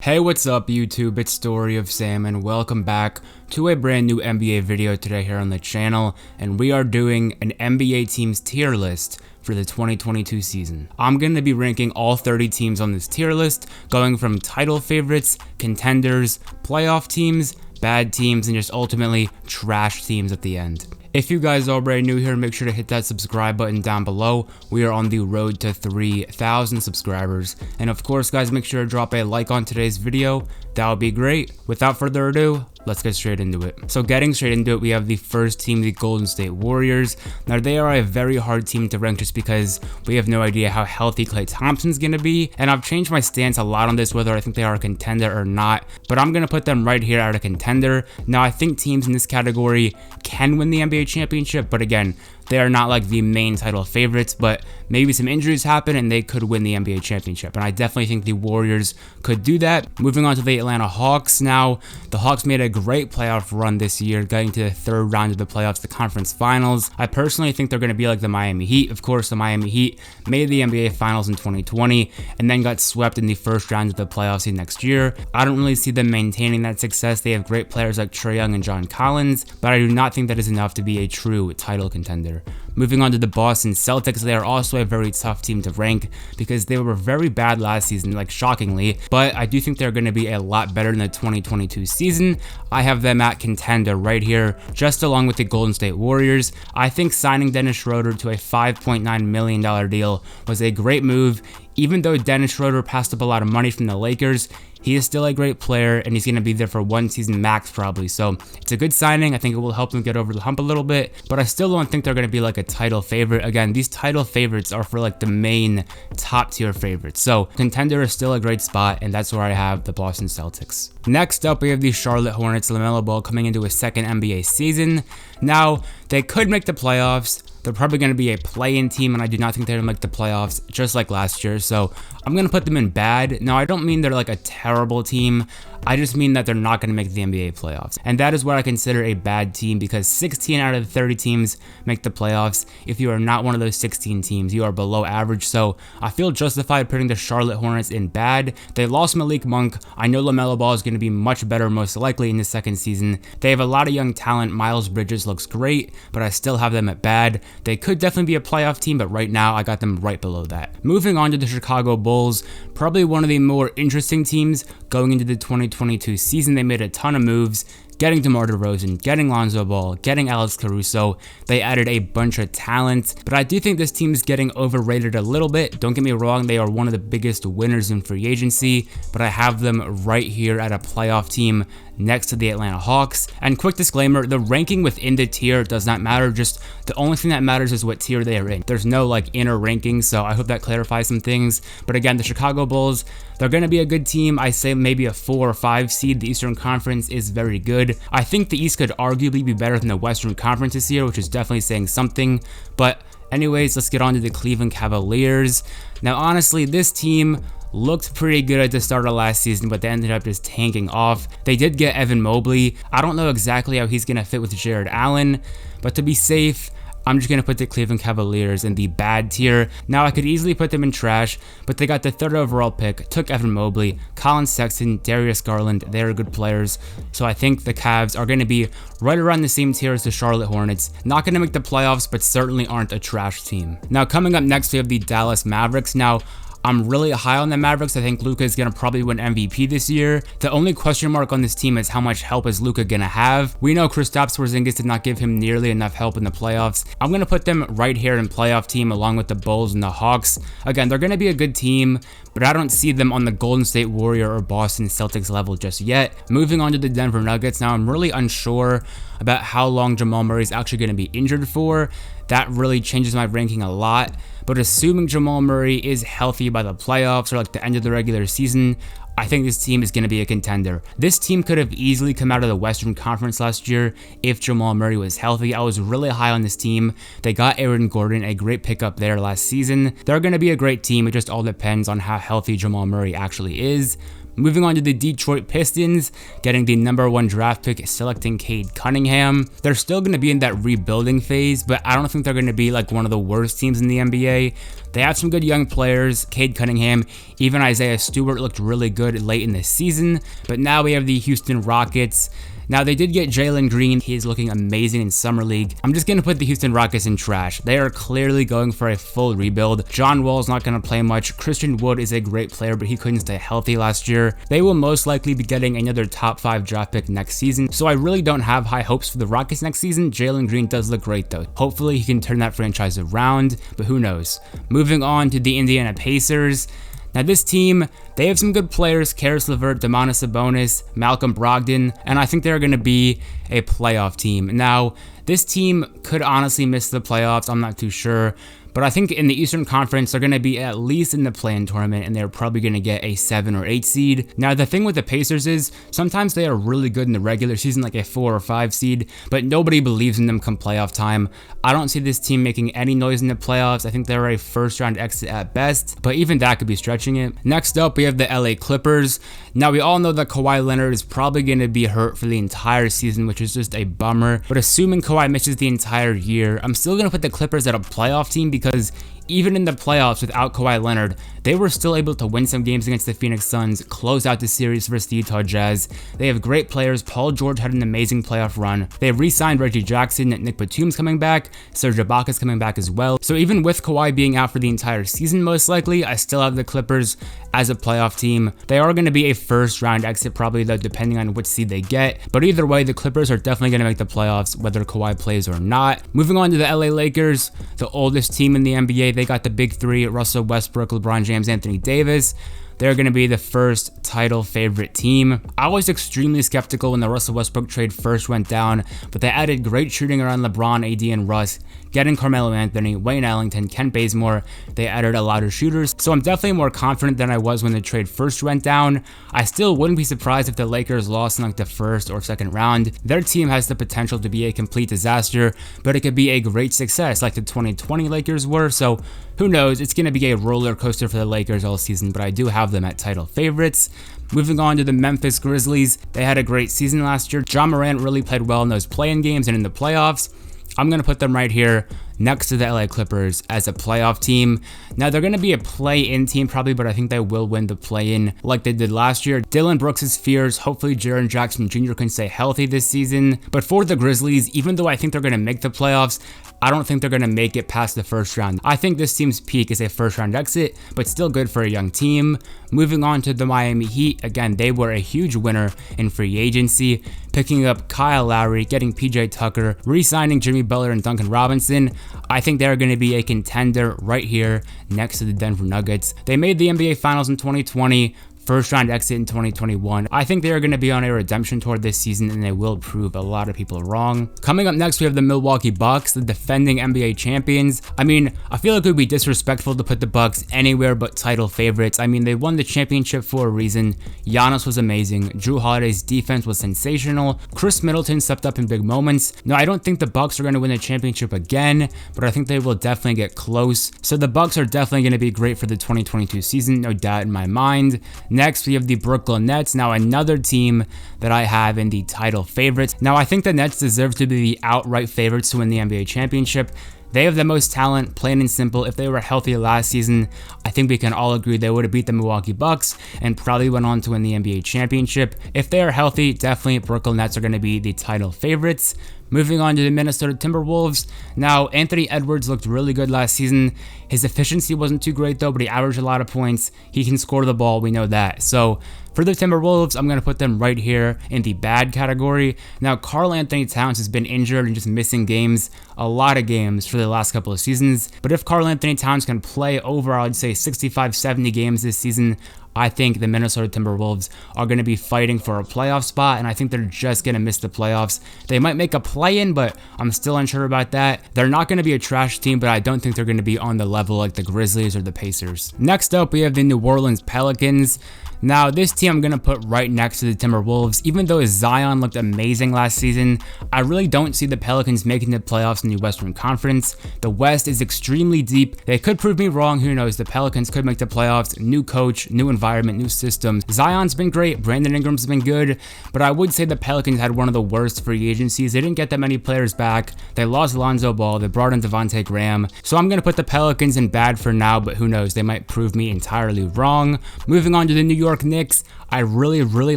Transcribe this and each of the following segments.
Hey, what's up YouTube? It's Story of Sam and welcome back to a brand new NBA video today here on the channel, and we are doing an NBA teams tier list for the 2022 season. I'm going to be ranking all 30 teams on this tier list, going from title favorites, contenders, playoff teams, bad teams, and just ultimately trash teams at the end. If you guys are already new here, make sure to hit that subscribe button down below. We are on the road to 3,000 subscribers. And of course, guys, make sure to drop a like on today's video. That would be great. Without further ado, let's get straight into it. So getting straight into it, we have the first team, the Golden State Warriors. Now, they are a very hard team to rank just because we have no idea how healthy Klay Thompson's going to be. And I've changed my stance a lot on this, whether I think they are a contender or not. But I'm going to put them right here at a contender. Now, I think teams in this category can win the NBA championship, but again, they are not like the main title favorites, but maybe some injuries happen and they could win the NBA championship. And I definitely think the Warriors could do that. Moving on to the Atlanta Hawks. Now, the Hawks made a great playoff run this year, getting to the third round of the playoffs, the conference finals. I personally think they're going to be like the Miami Heat. Of course, the Miami Heat made the NBA finals in 2020 and then got swept in the first round of the playoffs next year. I don't really see them maintaining that success. They have great players like Trae Young and John Collins, but I do not think that is enough to be a true title contender. Moving on to the Boston Celtics, they are also a very tough team to rank because they were very bad last season, like shockingly, but I do think they're going to be a lot better in the 2022 season. I have them at contender right here, just along with the Golden State Warriors. I think signing Dennis Schroeder to a $5.9 million deal was a great move. Even though Dennis Schroeder passed up a lot of money from the Lakers, he is still a great player and he's going to be there for one season max probably. So it's a good signing. I think it will help them get over the hump a little bit, but I still don't think they're going to be like a title favorite. Again, these title favorites are for like the main top tier favorites. So contender is still a great spot, and that's where I have the Boston Celtics. Next up, we have the Charlotte Hornets. LaMelo Ball coming into his second NBA season. Now, they could make the playoffs. They're probably going to be a play-in team, and I do not think they're going to make the playoffs just like last year. So I'm going to put them in bad. Now, I don't mean they're like a terrible team. I just mean that they're not going to make the NBA playoffs. And that is what I consider a bad team, because 16 out of the 30 teams make the playoffs. If you are not one of those 16 teams, you are below average. So I feel justified putting the Charlotte Hornets in bad. They lost Malik Monk. I know LaMelo Ball is going to be much better most likely in the second season. They have a lot of young talent. Miles Bridges looks great, but I still have them at bad. They could definitely be a playoff team, but right now I got them right below that. Moving on to the Chicago Bulls, probably one of the more interesting teams going into the 2022 season. They made a ton of moves, getting DeMar DeRozan, getting Lonzo Ball, getting Alex Caruso. They added a bunch of talent, but I do think this team is getting overrated a little bit. Don't get me wrong, they are one of the biggest winners in free agency, but I have them right here at a playoff team next to the Atlanta Hawks. And quick disclaimer, the ranking within the tier does not matter. Just the only thing that matters is what tier they are in. There's no like inner ranking, so I hope that clarifies some things. But again, the Chicago Bulls, they're going to be a good team. I say maybe a 4 or 5 seed. The Eastern Conference is very good. I think the East could arguably be better than the Western Conference this year, which is definitely saying something. But anyways, let's get on to the Cleveland Cavaliers. Now, honestly, this team looked pretty good at the start of last season, but they ended up just tanking off. They did get Evan Mobley. I don't know exactly how he's going to fit with Jared Allen, but to be safe, I'm just going to put the Cleveland Cavaliers in the bad tier. Now, I could easily put them in trash, but they got the 3rd overall pick, took Evan Mobley, Colin Sexton, Darius Garland. They're good players. So I think the Cavs are going to be right around the same tier as the Charlotte Hornets. Not going to make the playoffs, but certainly aren't a trash team. Now, coming up next, we have the Dallas Mavericks. Now, I'm really high on the Mavericks. I think Luka is going to probably win MVP this year. The only question mark on this team is how much help is Luka going to have. We know Kristaps Porzingis did not give him nearly enough help in the playoffs. I'm going to put them right here in playoff team along with the Bulls and the Hawks. Again, they're going to be a good team, but I don't see them on the Golden State Warrior or Boston Celtics level just yet. Moving on to the Denver Nuggets. Now, I'm really unsure about how long Jamal Murray is actually going to be injured for. That really changes my ranking a lot. But assuming Jamal Murray is healthy by the playoffs or like the end of the regular season, I think this team is going to be a contender. This team could have easily come out of the Western Conference last year if Jamal Murray was healthy. I was really high on this team. They got Aaron Gordon, a great pickup there last season. They're going to be a great team. It just all depends on how healthy Jamal Murray actually is. Moving on to the Detroit Pistons, getting the #1 draft pick, selecting Cade Cunningham. They're still going to be in that rebuilding phase, but I don't think they're going to be like one of the worst teams in the NBA. They have some good young players, Cade Cunningham, even Isaiah Stewart looked really good late in the season, but now we have the Houston Rockets. Now, they did get Jalen Green. He is looking amazing in Summer League. I'm just going to put the Houston Rockets in trash. They are clearly going for a full rebuild. John Wall's not going to play much. Christian Wood is a great player, but he couldn't stay healthy last year. They will most likely be getting another top 5 draft pick next season, so I really don't have high hopes for the Rockets next season. Jalen Green does look great, though. Hopefully, he can turn that franchise around, but who knows. Moving on to the Indiana Pacers. Now, this team, they have some good players, Caris LeVert, Domantas Sabonis, Malcolm Brogdon, and I think they're going to be a playoff team. Now, this team could honestly miss the playoffs, I'm not too sure, but I think in the Eastern Conference, they're going to be at least in the play-in tournament, and they're probably going to get a 7 or 8 seed. Now, the thing with the Pacers is sometimes they are really good in the regular season, like a 4 or 5 seed, but nobody believes in them come playoff time. I don't see this team making any noise in the playoffs. I think they're a first-round exit at best, but even that could be stretching it. Next up, we have the LA Clippers. Now, we all know that Kawhi Leonard is probably going to be hurt for the entire season, which is just a bummer, but assuming Kawhi misses the entire year, I'm still going to put the Clippers at a playoff team because even in the playoffs without Kawhi Leonard, they were still able to win some games against the Phoenix Suns, close out the series versus the Utah Jazz. They have great players. Paul George had an amazing playoff run. They have re-signed Reggie Jackson, Nick Batum's coming back, Serge Ibaka's coming back as well. So even with Kawhi being out for the entire season most likely, I still have the Clippers as a playoff team. They are going to be a first round exit probably though, depending on which seed they get. But either way, the Clippers are definitely going to make the playoffs whether Kawhi plays or not. Moving on to the LA Lakers, the oldest team in the NBA. They got the big three, Russell Westbrook, LeBron James, Anthony Davis. They're going to be the first title favorite team. I was extremely skeptical when the Russell Westbrook trade first went down, but they added great shooting around LeBron, AD, and Russ, getting Carmelo Anthony, Wayne Ellington, Kent Bazemore. They added a lot of shooters, so I'm definitely more confident than I was when the trade first went down. I still wouldn't be surprised if the Lakers lost in like the first or second round. Their team has the potential to be a complete disaster, but it could be a great success like the 2020 Lakers were, so who knows? It's going to be a roller coaster for the Lakers all season, but I do have them at title favorites. Moving on to the Memphis Grizzlies, they had a great season last year. Ja Morant really played well in those play-in games and in the playoffs. I'm going to put them right here next to the LA Clippers as a playoff team. Now, they're going to be a play-in team probably, but I think they will win the play-in like they did last year. Dillon Brooks' fears. Hopefully, Jaren Jackson Jr. can stay healthy this season. But for the Grizzlies, even though I think they're going to make the playoffs, I don't think they're going to make it past the first round. I think this team's peak is a first-round exit, but still good for a young team. Moving on to the Miami Heat, again, they were a huge winner in free agency, picking up Kyle Lowry, getting PJ Tucker, re-signing Jimmy Butler and Duncan Robinson. I think they're going to be a contender right here next to the Denver Nuggets. They made the NBA Finals in 2020. First round exit in 2021. I think they're going to be on a redemption tour this season and they will prove a lot of people wrong. Coming up next, we have the Milwaukee Bucks, the defending NBA champions. I mean, I feel like it would be disrespectful to put the Bucks anywhere but title favorites. I mean, they won the championship for a reason. Giannis was amazing. Jrue Holiday's defense was sensational. Chris Middleton stepped up in big moments. No, I don't think the Bucks are going to win the championship again, but I think they will definitely get close. So the Bucks are definitely going to be great for the 2022 season, no doubt in my mind. Next, we have the Brooklyn Nets, now another team that I have in the title favorites. Now, I think the Nets deserve to be the outright favorites to win the NBA championship. They have the most talent, plain and simple. If they were healthy last season, I think we can all agree they would have beat the Milwaukee Bucks and probably went on to win the NBA championship. If they are healthy, definitely Brooklyn Nets are going to be the title favorites. Moving on to the Minnesota Timberwolves. Now, Anthony Edwards looked really good last season. His efficiency wasn't too great though, but he averaged a lot of points. He can score the ball, we know that. So for the Timberwolves, I'm going to put them right here in the bad category. Now, Karl Anthony Towns has been injured and just missing games, a lot of games for the last couple of seasons. But if Karl Anthony Towns can play over, I'd say 65, 70 games this season, I think the Minnesota Timberwolves are going to be fighting for a playoff spot, and I think they're just going to miss the playoffs. They might make a play-in, but I'm still unsure about that. They're not going to be a trash team, but I don't think they're going to be on the level like the Grizzlies or the Pacers. Next up, we have the New Orleans Pelicans. Now, this team I'm going to put right next to the Timberwolves. Even though Zion looked amazing last season, I really don't see the Pelicans making the playoffs in the Western Conference. The West is extremely deep. They could prove me wrong, who knows? The Pelicans could make the playoffs. New coach, new environment, new systems. Zion's been great, Brandon Ingram's been good, but I would say the Pelicans had one of the worst free agencies. They didn't get that many players back. They lost Lonzo Ball, they brought in Devontae Graham. So I'm going to put the Pelicans in bad for now, but who knows? They might prove me entirely wrong. Moving on to the New York Knicks, I really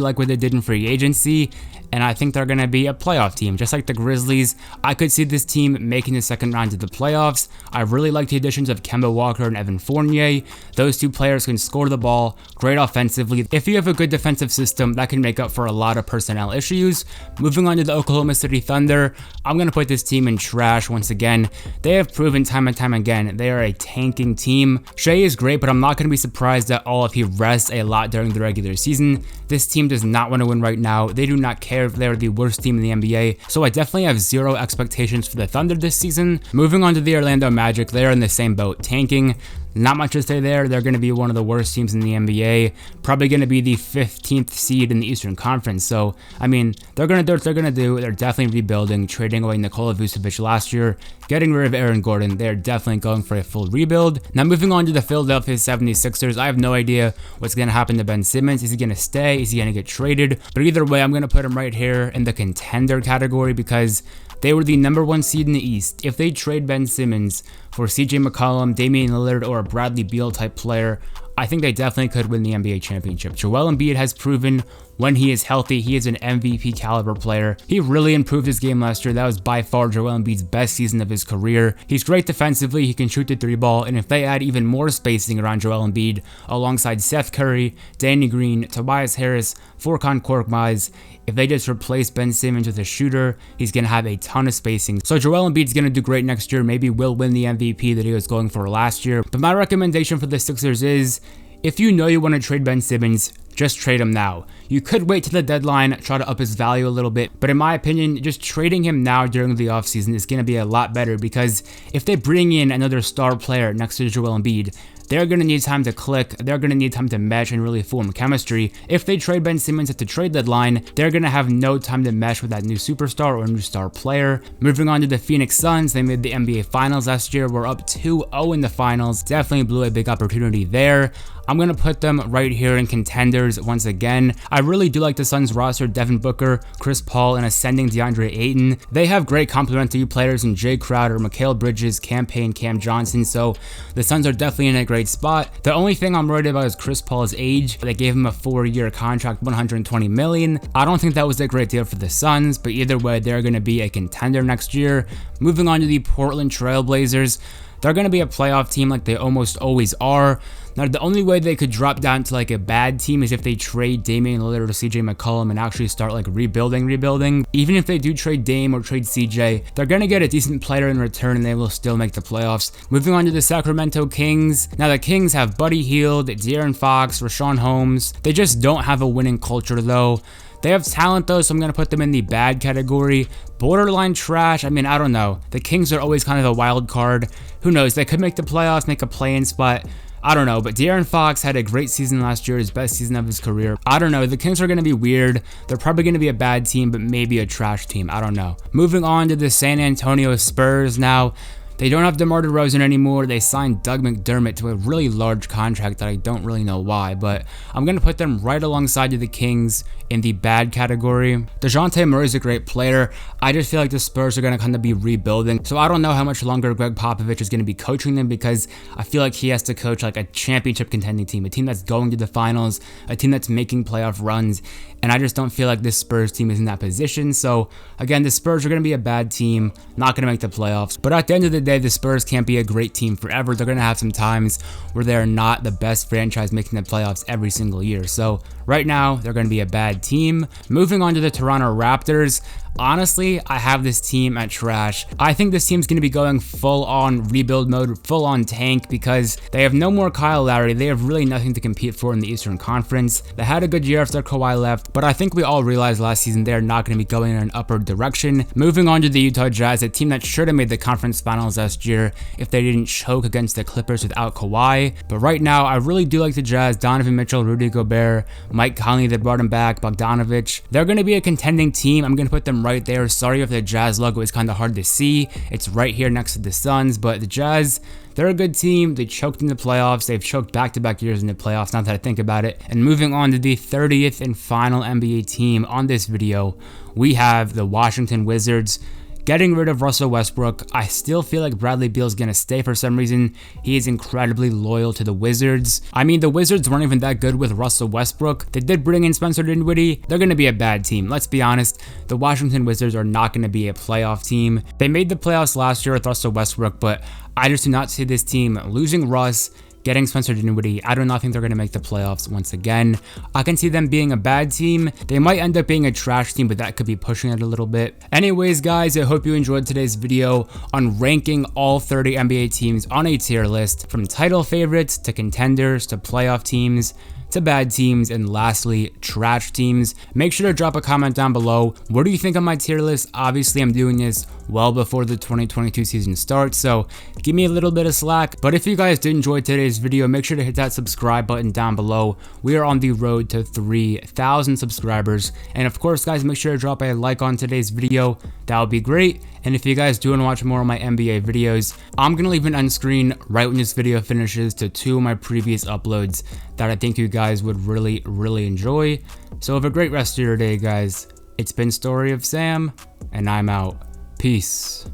like what they did in free agency, and I think they're going to be a playoff team. Just like the Grizzlies, I could see this team making the second round of the playoffs. I really like the additions of Kemba Walker and Evan Fournier. Those two players can score the ball, great offensively. If you have a good defensive system, that can make up for a lot of personnel issues. Moving on to the Oklahoma City Thunder, I'm going to put this team in trash once again. They have proven time and time again they are a tanking team. Shai is great, but I'm not going to be surprised at all if he rests a lot during the regular season. This team does not want to win right now. They do not care if they're the worst team in the NBA, so I definitely have zero expectations for the Thunder this season. Moving on to the Orlando Magic, they're in the same boat, tanking. Not much to say there. They're going to be one of the worst teams in the NBA, probably going to be the 15th seed in the Eastern Conference. So, I mean, they're going to do what they're going to do. They're definitely rebuilding, trading away Nikola Vucevic last year, getting rid of Aaron Gordon. They're definitely going for a full rebuild. Now, moving on to the Philadelphia 76ers, I have no idea what's going to happen to Ben Simmons. Is he going to stay? Is he going to get traded? But either way, I'm going to put him right here in the contender category because they were the #1 seed in the East. If they trade Ben Simmons for CJ McCollum, Damian Lillard, or a Bradley Beal type player, I think they definitely could win the NBA championship. Joel Embiid has proven when he is healthy, he is an MVP caliber player. He really improved his game last year. That was by far Joel Embiid's best season of his career. He's great defensively, he can shoot the three ball, and if they add even more spacing around Joel Embiid alongside Seth Curry, Danny Green, Tobias Harris, Furkan Korkmaz, if they just replace Ben Simmons with a shooter, he's going to have a ton of spacing. So Joel Embiid's going to do great next year, maybe will win the MVP that he was going for last year. But my recommendation for the Sixers is, if you know you want to trade Ben Simmons, just trade him now. You could wait till the deadline, try to up his value a little bit, but in my opinion, just trading him now during the offseason is going to be a lot better because if they bring in another star player next to Joel Embiid, they're going to need time to click, they're going to need time to mesh and really form chemistry. If they trade Ben Simmons at the trade deadline, they're going to have no time to mesh with that new superstar or new star player. Moving on to the Phoenix Suns, they made the NBA Finals last year, were up 2-0 in the finals, definitely blew a big opportunity there. I'm going to put them right here in contenders once again. I really do like the Suns roster, Devin Booker, Chris Paul, and ascending DeAndre Ayton. They have great complementary players in Jay Crowder, Mikal Bridges, Cam Payne, Cam Johnson, so the Suns are definitely in a great spot. The only thing I'm worried about is Chris Paul's age. They gave him a 4-year contract, $120 million. I don't think that was a great deal for the Suns, but either way, they're going to be a contender next year. Moving on to the Portland Trail Blazers, they're going to be a playoff team like they almost always are. Now, the only way they could drop down to like a bad team is if they trade Damian Lillard or CJ McCollum and actually start like rebuilding. Even if they do trade Dame or trade CJ, they're going to get a decent player in return and they will still make the playoffs. Moving on to the Sacramento Kings. Now, the Kings have Buddy Hield, De'Aaron Fox, Rashawn Holmes. They just don't have a winning culture though. They have talent though, so I'm going to put them in the bad category. Borderline trash, I mean, I don't know. The Kings are always kind of a wild card. Who knows? They could make the playoffs, make a play-in spot. I don't know, but De'Aaron Fox had a great season last year, his best season of his career. I don't know, the Kings are going to be weird. They're probably going to be a bad team, but maybe a trash team. I don't know. Moving on to the San Antonio Spurs now. They don't have DeMar DeRozan anymore. They signed Doug McDermott to a really large contract that I don't really know why, but I'm going to put them right alongside of the Kings in the bad category. DeJounte Murray is a great player. I just feel like the Spurs are going to kind of be rebuilding, so I don't know how much longer Greg Popovich is going to be coaching them because I feel like he has to coach like a championship contending team, a team that's going to the finals, a team that's making playoff runs, and I just don't feel like this Spurs team is in that position. So again, the Spurs are going to be a bad team, not going to make the playoffs, but at the end of the day, the Spurs can't be a great team forever. They're going to have some times where they're not the best franchise making the playoffs every single year. So right now, they're going to be a bad team. Moving on to the Toronto Raptors, Honestly, I have this team at trash. I think this team's going to be going full on rebuild mode, full on tank, because they have no more Kyle Lowry. They have really nothing to compete for in the Eastern Conference. They had a good year after Kawhi left, but I think we all realized last season they're not going to be going in an upward direction. Moving on to the Utah Jazz, a team that should have made the conference finals last year if they didn't choke against the Clippers without Kawhi. But right now, I really do like the Jazz. Donovan Mitchell, Rudy Gobert, Mike Conley, they brought him back, Bogdanovich. They're going to be a contending team. I'm going to put them right there. Sorry if the Jazz logo is kind of hard to see. It's right here next to the Suns, but the Jazz, they're a good team. They choked in the playoffs. They've choked back-to-back years in the playoffs, now that I think about it. And moving on to the 30th and final NBA team on this video, we have the Washington Wizards. Getting rid of Russell Westbrook, I still feel like Bradley Beal's gonna stay for some reason. He is incredibly loyal to the Wizards. I mean, the Wizards weren't even that good with Russell Westbrook. They did bring in Spencer Dinwiddie. They're gonna be a bad team. Let's be honest, the Washington Wizards are not gonna be a playoff team. They made the playoffs last year with Russell Westbrook, but I just do not see this team losing Russ, getting Spencer Dinwiddie. I do not think they're going to make the playoffs once again. I can see them being a bad team. They might end up being a trash team, but that could be pushing it a little bit. Anyways, guys, I hope you enjoyed today's video on ranking all 30 NBA teams on a tier list, from title favorites to contenders to playoff teams to bad teams, and lastly, trash teams. Make sure to drop a comment down below. What do you think of my tier list? Obviously, I'm doing this well before the 2022 season starts, so give me a little bit of slack. But if you guys did enjoy today's video, make sure to hit that subscribe button down below. We are on the road to 3,000 subscribers. And of course, guys, make sure to drop a like on today's video. That would be great. And if you guys do want to watch more of my NBA videos, I'm going to leave an end screen right when this video finishes to 2 of my previous uploads that I think you guys would really enjoy. So have a great rest of your day, guys. It's been Story of Sam, and I'm out. Peace.